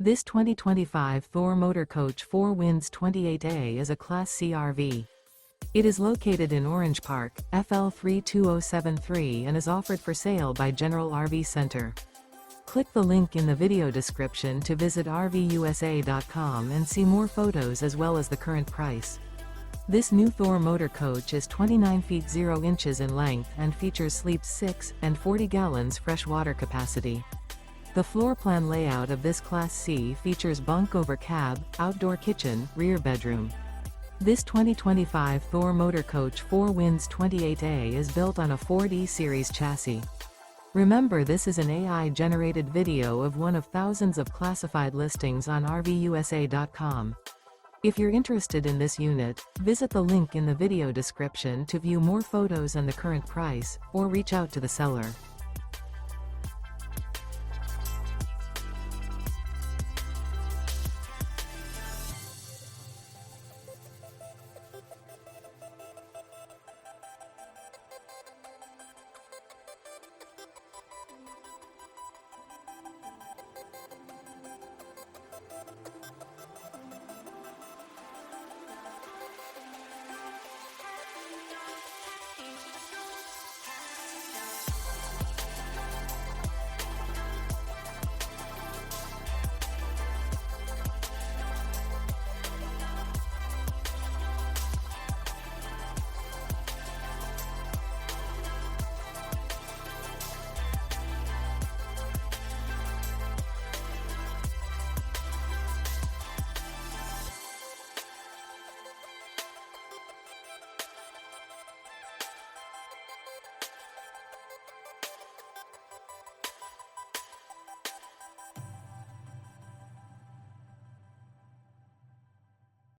This 2025 Thor Motor Coach 4 Winds 28A is a Class C RV. It is located in Orange Park, FL 32073 and is offered for sale by General RV Center. Click the link in the video description to visit RVUSA.com and see more photos as well as the current price. This new Thor Motor Coach is 29 feet 0 inches in length and features sleeps 6 and 40 gallons fresh water capacity. The floor plan layout of this Class C features bunk over cab, outdoor kitchen, rear bedroom. This 2025 Thor Motor Coach 4 Winds 28A is built on a Ford E-Series chassis. Remember, this is an AI-generated video of one of thousands of classified listings on RVUSA.com. If you're interested in this unit, visit the link in the video description to view more photos and the current price, or reach out to the seller.